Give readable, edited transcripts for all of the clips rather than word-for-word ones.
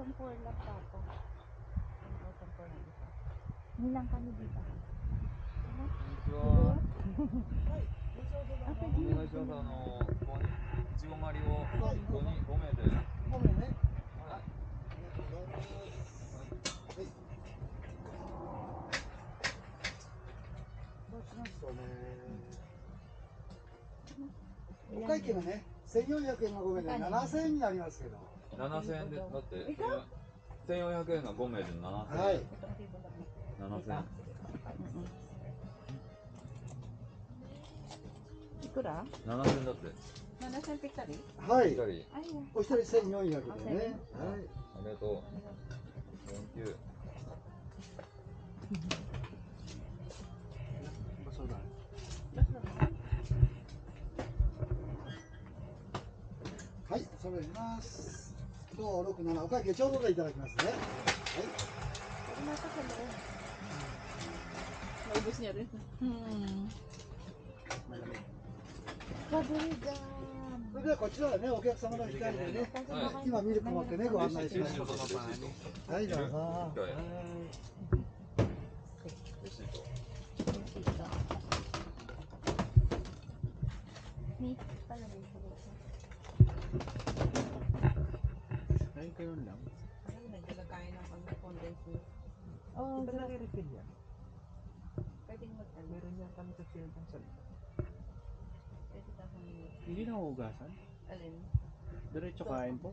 1,400 lang papa. 1,400 lang isa. Nilang kami dito. こんにちは。お願いします。いちご狩りを5名で。5名ね。はい。ありがとうございます。はい。そうしますとね。お会計がね、1400円が5名で7000円になりますけど。7000円で、だって1400円が5名で7000円。はい。7000円。いくら7000円だって。7,000ぴったりはい。ぴったり。お一人1400でね。はい。ありがとう。Thank you。はい、それします。5、6、7、お会計ちょうどでいただきますね。はい。Naubos niya rin. Kadaligan. それではこちらはね、お客様の控えでね、今ミルク持ってね、ご案内します。はい、どうぞ。はい。レシート。Meat pala dito. Ayun kayo lang. Ay, naglalagay ng condensed milk. Oh, di ba nare-refill yan? Pwedeng mag-ano. Meron yan kami sa field ng salita. Pwede kahang Hindi na hugasan? alin. Diretso kain po?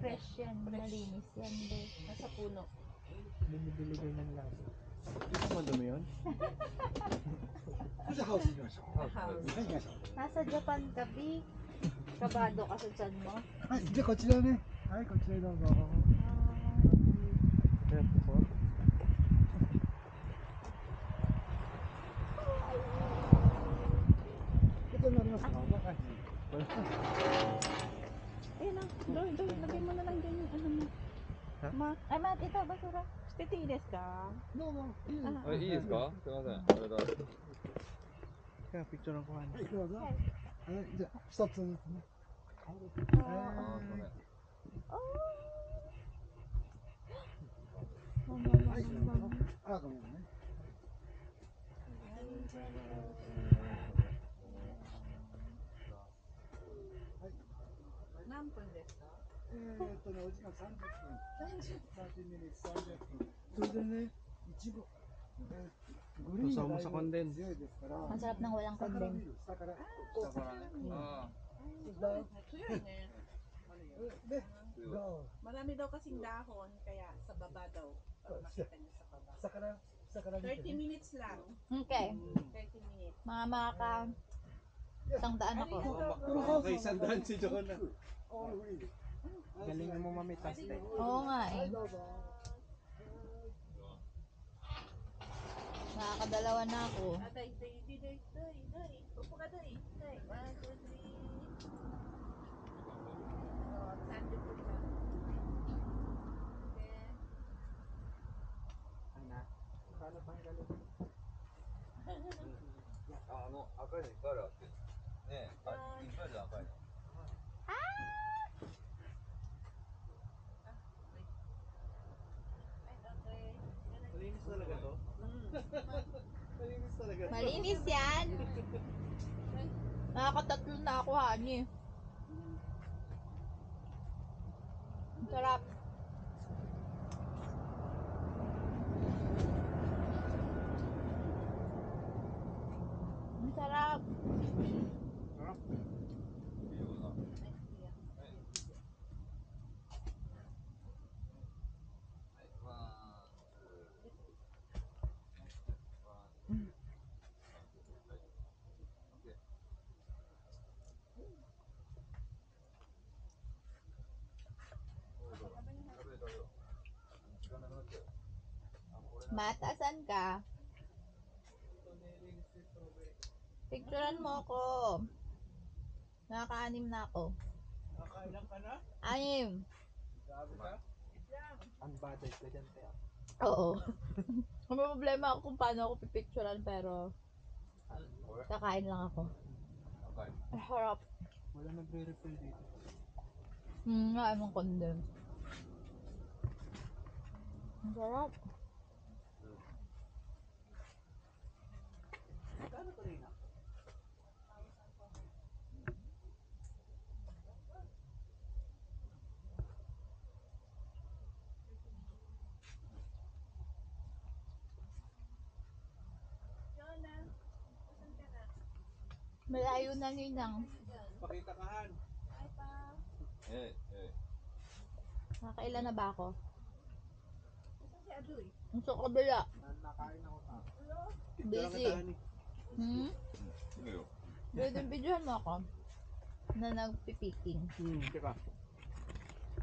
Fresh yan, malinis yan. Nasa puno. Binibili kayo ng lasa. Hindi pa madumi yun? それじゃあハウス行きましょう。 House. はい、行きましょう。 Nasa Japan ka, B. Kabado ka sa tiyan mo. はい、じゃあこちらね。はい、こちらへどうぞ。Kaya po po? Ito na rin mas mababa. Ayun na. Doon. Lagay mo na lang dyan yung ano mo. Ha? Ay, Mat, ito, basura. Titi des ka? どうぞ。いいですか。いいですか？すみません。ありがとうございます。Kaya picture ang kuhaはniya. い、どうぞ。はい、じゃあ一つずつね。あー、すみません。はい、あ、ごめんね。何分ですか？お時間30分。30ミニ30分。それでね、いちご。グリーンがだいぶ強いですから。 Ang sarap ng walang 下から見 condensed. る、下から。下からね。あTuyo eh. で、どう。 Marami daw kasing dahon, kaya sa baba daw. Para makita niyo sa baba. 下から見て 30 ね。 minutes lang. Okay. 30 minutes. Mga isang daan ako. okay, sandaan si Jonah. オールフリー。 Galing mo mamitas eh. Oo nga eh. どうぞ。 Nakakadalawa na ako. Day. Upo ka, Day. 1, 2, 3. Sandwich po siya. Okay. Anak, paano tanggalin? 赤いのいっぱいあるわけ。ねえ、いっぱいある赤いの。Malinis talaga to? Malinis talaga to? Malinis yan. Nakakatatlo na ako, honey. Ang sarap. Ang sarap. Sarap. Matasan ka. Picturean mo ako. Nakaka-anim na ako. Nakailang ka na? 6. Grabe ka? Unbothered ka dyan, kaya. Oo. May problema ako kung paano ako pipicturean, pero kakain lang ako. Ang harap. Wala nagre-refill dito. Nga, emang condensed. Ang sarap. Malayo na ninang. Pakitakahan. 예, 예. Nakailan na ba ako? Sa kabila. Nakain ako ta. Busy. Hmm? 왜요? Pwede videohan mo ako na nagpipiking. Teka.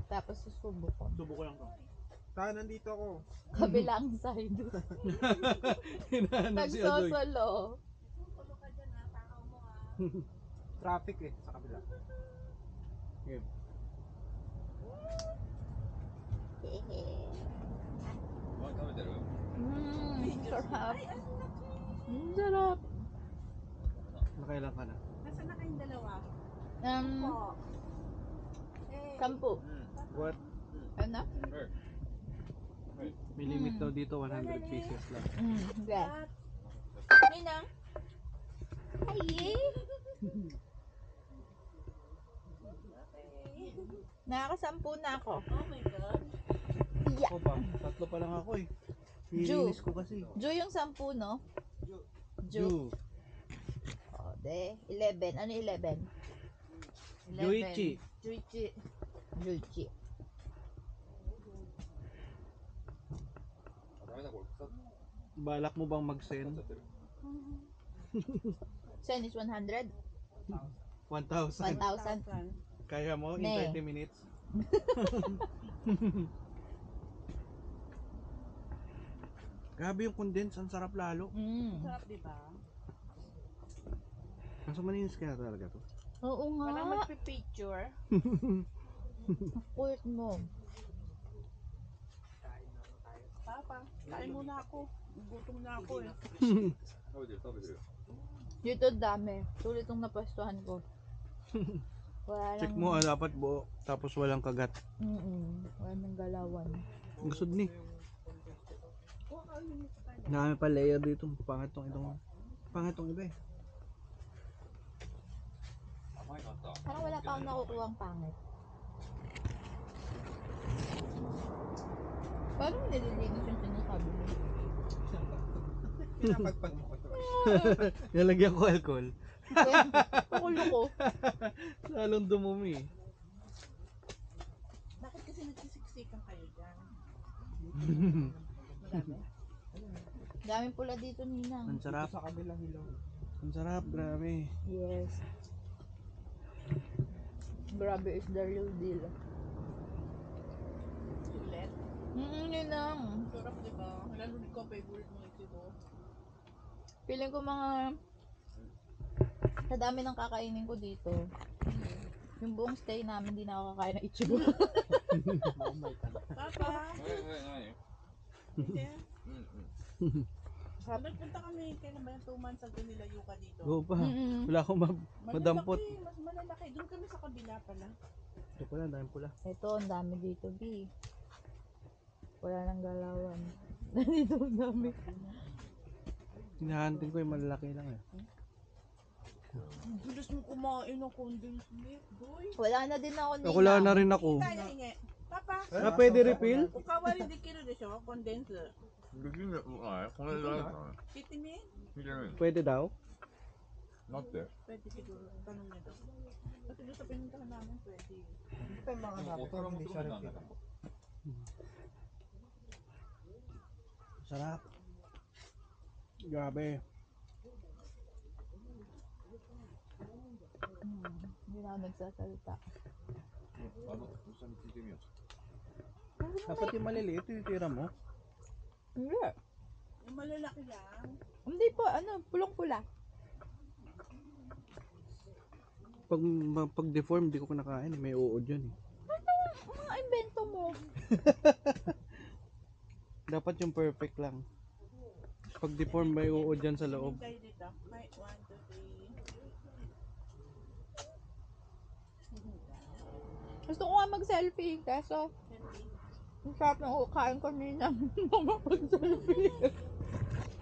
Tapos susubo ko. Subo ko lang to. Ta, nandito ako. Kabilang side. Hinahanap si Adoy. Nagsosolo. Traffic eh, sa kabila. Game. 많이 食べてる? Sarap. Sarap. Nakailan ka na? Nasaan na kayong dalawa? Um, Po. Sampu. What? Ano? 네. May limit daw dito, 100 pieces lang. Okay. Ninang. Hi. Nakakasampu na ako. Oh my God. Yeah. Ako pa, tatlo pa lang ako eh. Ju. Nilinis ko kasi. Ju yung 10, no? Ju. Oh, de. 11. Ano 11? Juichi. Juichi. Juichi. ダメだこれ腐っ Balak mo bang mag-send? ちゃってる Sen is 100? 1,000. 1,000. Kaya mo in Ne. 30 minutes? Grabe yung condense, ang sarap lalo. Sarap, di ba? Nasa malinis kaya talaga to. Oo Parang nga. magpipicture. Kulit mo. Papa, kain muna ako. Gutom na ako eh. 食べてる食べてる Dito dami. Tulit yung napwestuhan ko. Wala lang. Check mo dapat buo, tapos walang kagat. Wala nang galawan. Gusto ni. Dami pa layer dito. Pangit tong iba eh. 甘いのあった Parang wala pa akong nakukuha ang pangit. Paano mo nililinis yung sinasabi mo? Pinapagpag mo. Nalagyan ko alcohol. Pakulo ko. Lalong dumumi. Bakit kasi nagsisiksikan kayo dyan? Madami. Daming pula dito, Ninang. Ang sarap. Sa kabilang hilaw. Ang sarap, grabe. Yes. Grabe is the real deal. Ulit. Ninang. Sarap, di ba? Lalo ni ko, favorite mo ito. Feeling ko mga sa dami ng kakainin ko dito. Yung buong stay namin, di na ako kakain ng ichigo. Papa, 何 hindi. うんうん Nagpunta kami, kailan ba yung 2 months ago nila Yuka dito? Go pa. Wala akong madampot. Malalaki, mas malalaki. Doon kami sa kabila pala. Ito pala, dami pula. Ito, ang dami dito, B. Wala nang galawan. Dito ang dami. Hinahantin ko yung malalaki lang eh. Bilis mo kumain ng condensed milk, boy. Wala na din ako, Ninang. Ako wala na rin ako. Tayo hingi. Papa, Pwede refill? おかわりできるでしょコンデンス。できんのないこれだよ聞いてみ 見てない Pwede daw? なって Pwede siguro. Tanong niya daw. Kasi doon sa pinuntahan namin, pwede. お皿もすごいなんだけど Sarap. Grabe. Hindi na ako nagsasalita. あのお皿に聞いてみよう Dapat yung maliliit, yung tira mo. Hindi. Yung malalaki lang. Hindi po, pulong-pula. Pag deform, di ko kinakain. May uod yun eh. Mga invento mo. Dapat yung perfect lang. Pag deform, may uod dyan sa loob. Kayo dito. May 1, 2, 3. Gusto ko nga mag-selfie, kaso Selfie. Ang sarap ng kain kanina. Mga pagsalubing.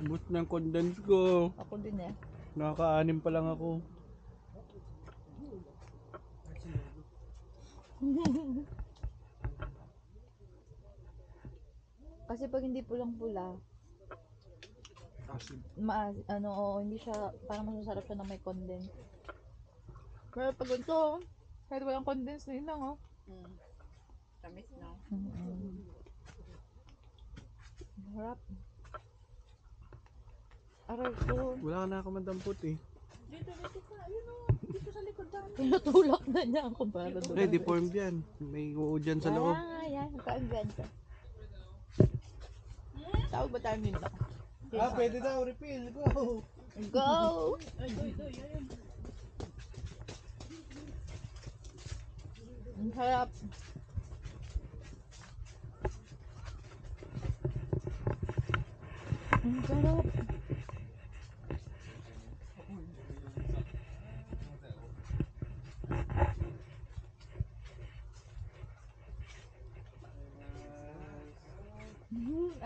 Ubus ng condense ko. Ako din eh. Nakaka-anim pa lang ako. Kasi pag hindi pulang-pula, hindi siya, parang masasarap siya na may condense. Pero pag ito, kahit walang condense na yun lang, oh. Tamis, no? Harap. Aray ko. Wala na ako madampot eh. Dito ka. Ayun o. Dito sa likod dami. Tinutulak na niya ako para doon. Ay, deformed yan. May uod dyan sa loob. Kaya nga yan, naka-advance. Tawag ba tayo nila? Pwede daw, refill. Go! Go! Ay, doy. Ayun. Ang sarap. Ang sarap.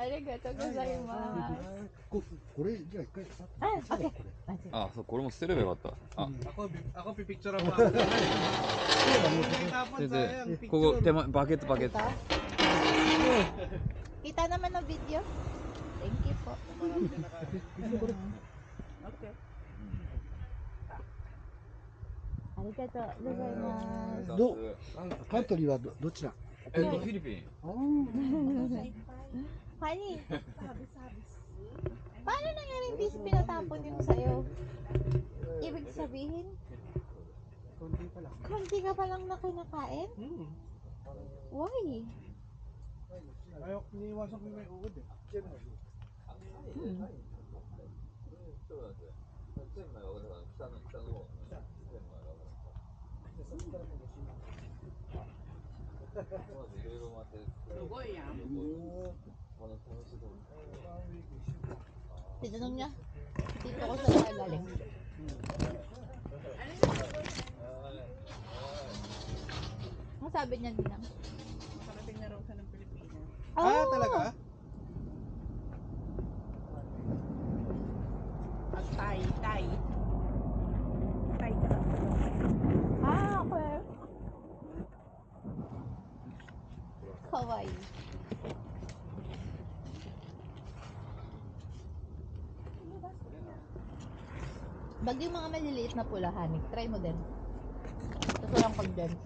Arigatou gozaimasu. これ、じゃあ一回使って。 Ah, okay. あ、そう、これも捨てればよかった。あ、 Ako pipicture ako. Tapos で、ここ手前、バケツバケツ。 Kita? Kita naman ang video. Thank you po. Okay. Arigatou gozaimasu. どカントリーはどちら？フィリピン。 Honey, paano nangyari hindi pinatapon yun sa'yo? Ibig sabihin, Konti pa lang. konti ka palang na kinakain? Why? Ayok, iniiwasan ko yung may uod eh. Lugoy yan. Tinanong niya, dito ko sa galing. Ang sabi niya din lang. Makarating na raw sa ng Pilipinas. Ah, talaga? At Tay. Tay ka. Ah, okay. Kawaii. Bag yung mga maliliit na pulahan, try mo din. Tapos walang pag-dance.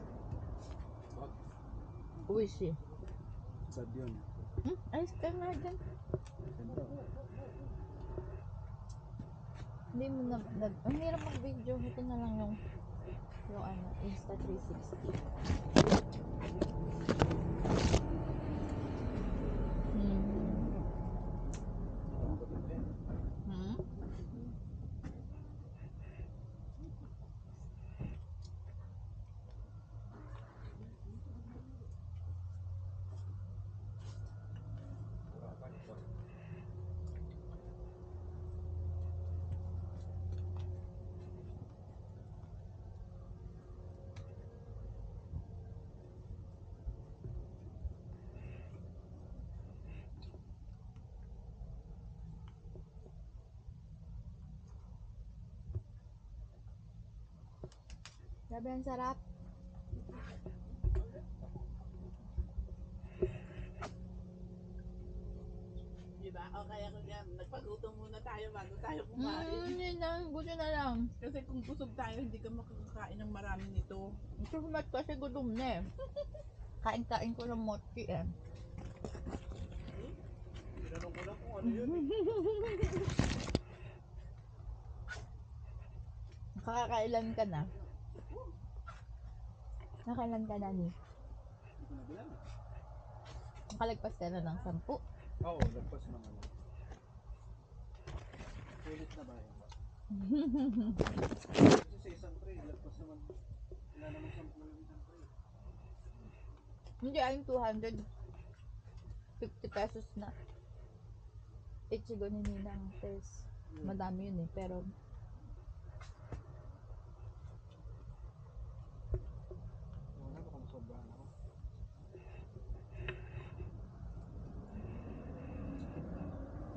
Uwishi. Sad yun. Ayos ka nga dyan. Hindi mo na, ang hirap mag-video. Ito na lang yung ano, Insta 360. Grabe, ang sarap. Diba? O kaya kung yan, nagpagutom muna tayo bago tayo kumain. Hindi na, gusto na lang. Kasi kung busog tayo, hindi ka makakakain ng marami nito. Sumat kasi gutom na eh. Kain-kain ko ng mochi eh. Tinanong ko lang kung ano yun eh. Nakakailan ka na? Nakailan ka na ni? Nakalagpas ka na ng 10. Oo, lagpas naman. Sulit na ba yun? Kasi sa isang tray, lagpas naman. Wala naman 10 yung isang tray. Hindi, ay 250 pesos na. Ichigo ni Ninang Tess. Madami yun eh, pero Wala, baka masobrahan ako.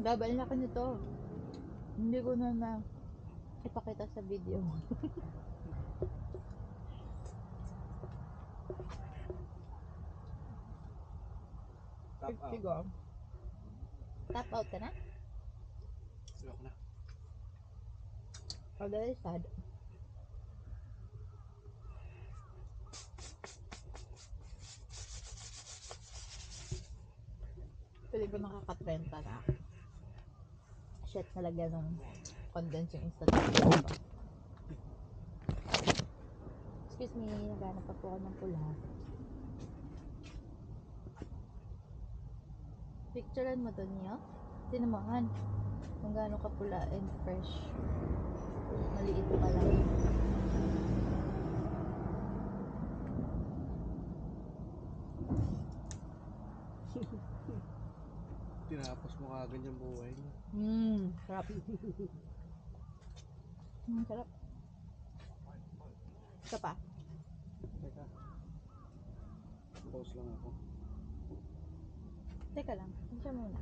Grabe, ang laki nito. Hindi ko na ipakita sa video. Tap out. Sigo. Tap out ka na? Ayoko na. Oh, that is sad. Pwede ko nakaka-30 na. Shit, nalagyan ng condense yung instant coffee ko. Excuse me, naghanap pa po ako ng pula. Picturean mo to niyo? Tinamahan kung gaano ka pula and fresh. Maliit pa lang. Tinapos mo kagad yung buhay mo. Sarap. Sarap. Isa pa. Teka. Pause lang ako. Teka lang, siya muna.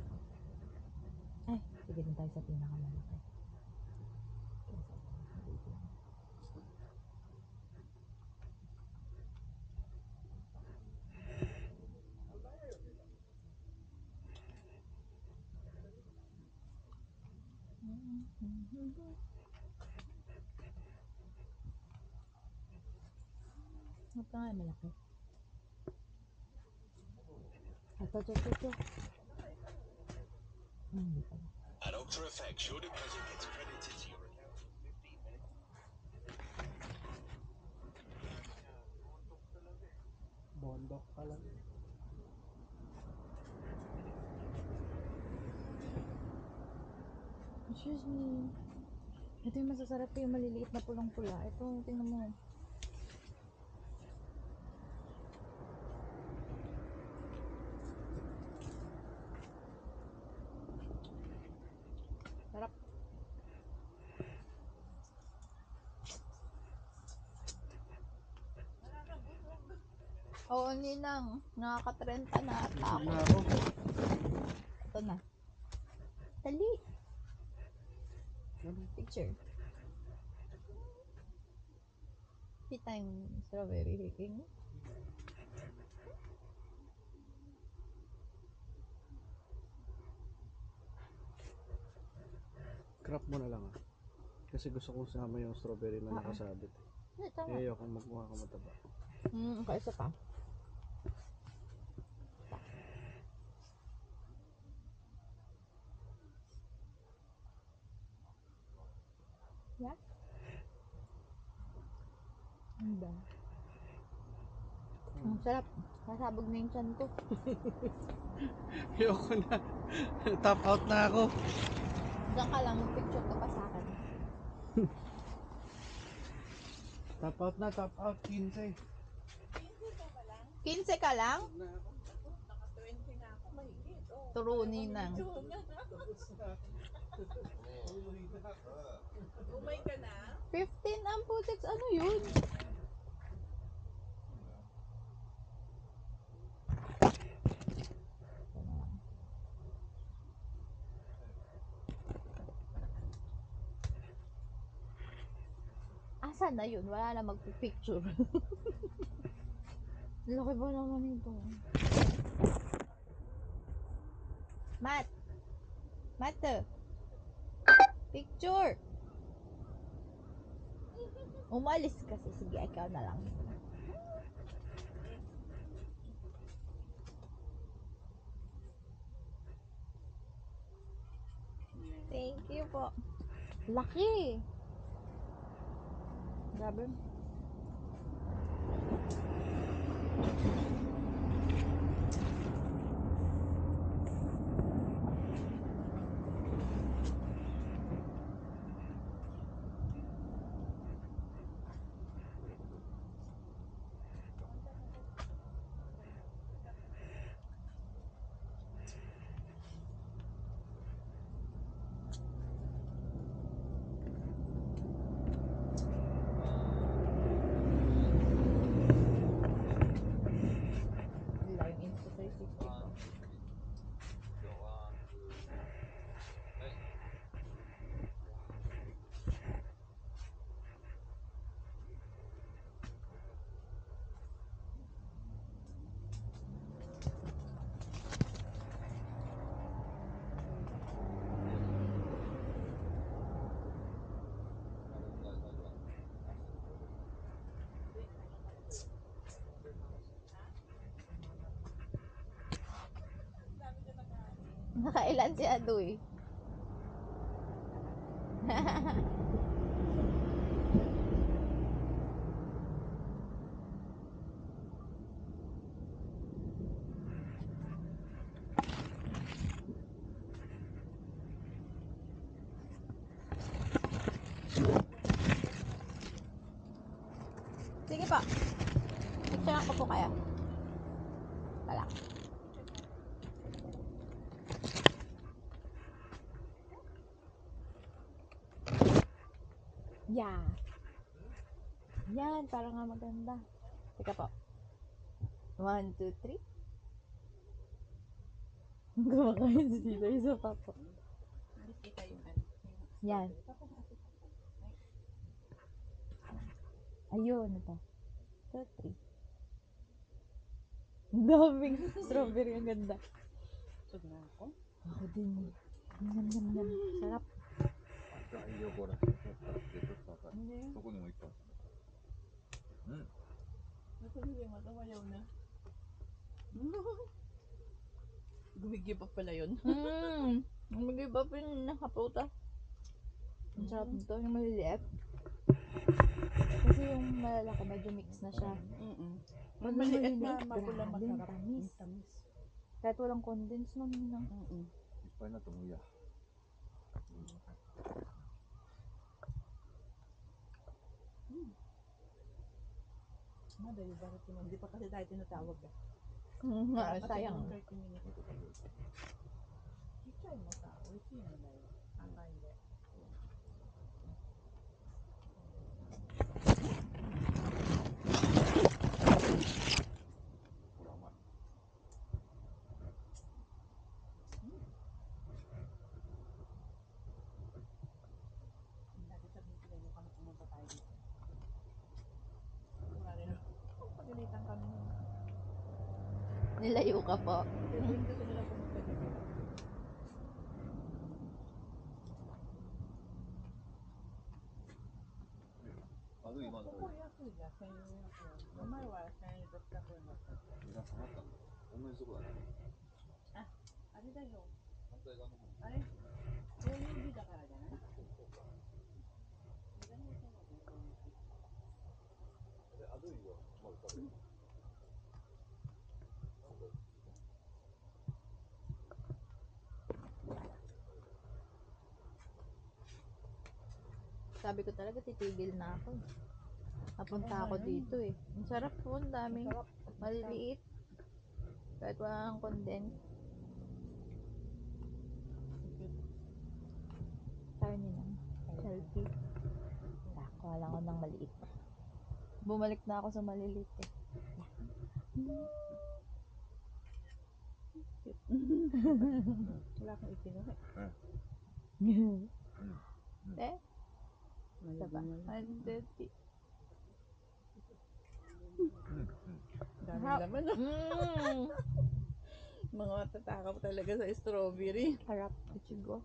Ay, sige din tayo sa pinakamalaki. Ito nga yung malaki. Ito. Hindi pala. At Ultra Effects, your deposit gets credited to your account in 15 minutes. Bondok ka lang. Excuse me. Ito yung masasarap yung maliliit na pulang-pula. Ito, tingnan mo. Sarap. Oo, ninang. Nakaka-30 na ata ako. Na ako. Ito na. Dali. Ano? Picture. Tea time strawberry king. Crop mo na lang ah. Kasi gusto kong sama yung strawberry na nakasabit. Ito nga. Eh, ayoko magmukha ka mataba. Okay, isa pa. Yeah. Ang sarap. Nasabog na yung chan ko. Ayoko na. Top out na ako. Diyan ka lang, mag-picture ka pa sa akin. Top out na, top out. 15. 15 ka lang? Naka-20 na ako, mahigit. Oh, Turuni nang. umay ka na? 15 ang putex. Ano yun? Asan na yun? Wala na magpipicture. Laki ba naman ito? Matt! Matt! Picture! Umalis kasi. Sige, ikaw na lang. Thank you po. Laki! Grabe. Nakailan si Adoy? Sige po. Picture ko po kaya. Wala. Yeah. Yan, para nga maganda. Teka po. 1, 2, 3. Kumakain si Tito. Isa pa po. Kita yung ano. Yan. Ayun, ito. 2, 3. Ang daming strawberry. Ang ganda. Sug na ako. Ako din. Ngam. Sarap. 赤い横ら辺取ったって取ったからそこにもいっぱいある。 Nasabi mo, tumayaw na. Gumigib pa pala yun. Mag-iba pa yung nakaputa. Ang sarap nito, yung maliliit. Kasi yung malalaki, medyo mix na siya. Pag maliit na Maliliit, mapula grabe, masarap. tamis. Tamis. Kahit walang condense nun.いっぱいになってもいいや。 Dahil bakit yun? Hindi pa kasi tayo tinatawag. Sayang. 30 minutes. Chichay mo sa, uwi na dahil. Hindi. Dati sabihin sila yung kami pumunta tayo dito. Wala rin. Pagalitan kami. Nilayo ka po. Hindi kasi nila pumunta dito.今のここ安いじゃん、1400円。前は1600円だった。値段下がったんだ。同じとこだね。あれだよ。反対側の方に。あれそういう日だからじゃないアドイはまだ食べる。Sabi ko talaga, titigil na ako. Napunta ako dito eh. Ang sarap po, ang daming maliliit. Kahit walang condense. Tayo nila. Selfie. Kuha lang ako ng maliit. Bumalik na ako sa maliliit eh. Wala kang ikinuha. Eh? Diba? 130. Dami laman. Mga tatakaw talaga sa strawberry. Harap. Ichigo.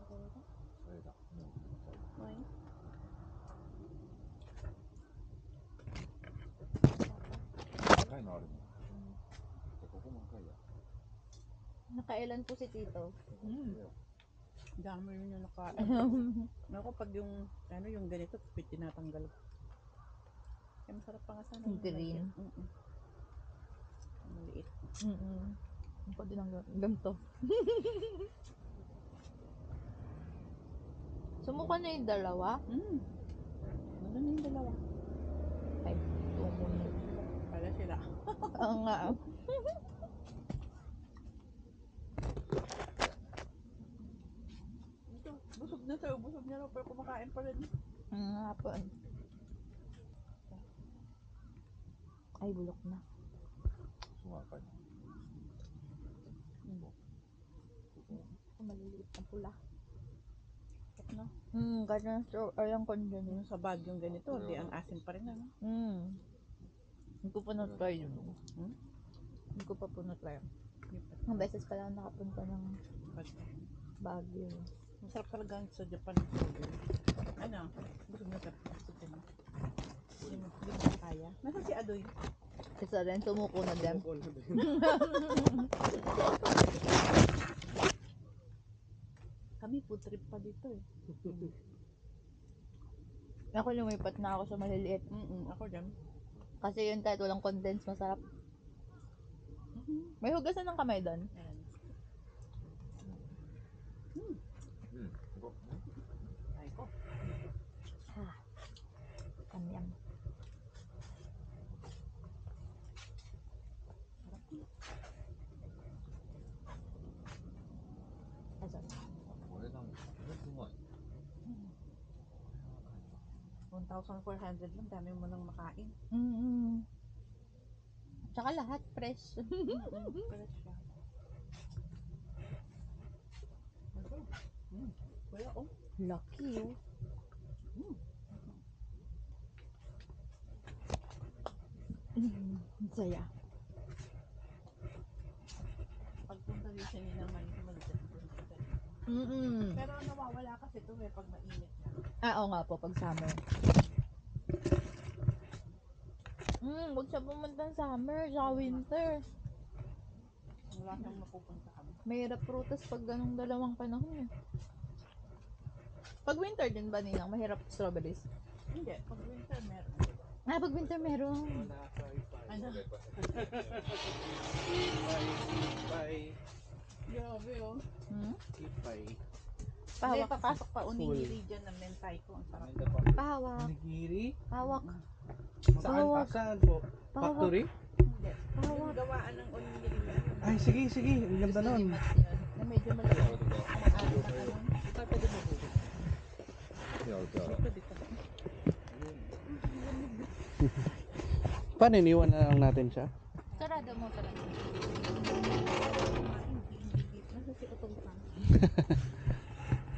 それだ。赤いのあるね。じゃあここも赤いや。 Nakailan po si Tito? Dami yun yung nakain. Ako pag yung, ano yung ganito, tinatanggal. Kaya masarap pa nga sana. Yung green. Maliit. Ako din ang ganito. Sumuka na yung dalawa. Ano na yung dalawa? Ay, tumunod. Pala sila. Oo nga. Ito, busog na sa'yo. Busog niya raw, pero kumakain pa rin. Nga po. Ay, bulok na. すごい赤い。 Maliliit na pula. No? Ganyan. So, ayang condense. Yung sa bag yung ganito, di ang asin pa rin. Ano? Hindi ko pa na-try yun. Hindi ko pa po na-try. Ang beses pa lang nakapunta ng Baguio. Masarap talaga ang sa Japan. Ano? Busog na sarap. Hindi mo kaya. Nasaan si Adoy? Isa rin, sumuko na din. Bukol na din. Kami food trip pa dito eh. Ako lumipat na ako sa maliliit. Ako dyan. Kasi yun kahit walang condense, masarap. May hugasan ng kamay doon. Ayan. Ito. Ay ko. Yum. Asa? これなんか、これうまい。 1,400 lang. Dami mo nang makain. Tsaka lahat fresh. Fresh siya. Wala oh. Lucky oh. Saya. Pagpunta din siya nila man sa maliit. Pero nawawala kasi ito eh pag mainit siya. Oo nga po, pag summer. Huwag siya pumunta ng summer, tsaka winter. Wala siyang mapupunta kami. Mahirap prutas pag ganong dalawang panahon eh. Pag winter din ba nilang mahirap strawberries? Hindi. Pag winter meron. Pag winter meron. Wala sa ipay. Ano? Ipay. Grabe oh. Ipay. Hindi, Pahawak. papasok pa onigiri dyan ng mentay ko. Ang sarap. Pahawak. Onigiri? Pahawak. Saan pa? Pahawak. Saan po? Pahawak. Factory? Hindi. Pahawak. Yung gawaan ng onigiri na yun. Ay, sige, sige. Ang ganda nun. Na medyo malaki. Ano ng ano. Ito pwede mo bulo. 手洗う手洗う。 Dito, dito. Paano iniwan na lang natin siya? Sarado mo, sarado. Nasa si Utong Sang.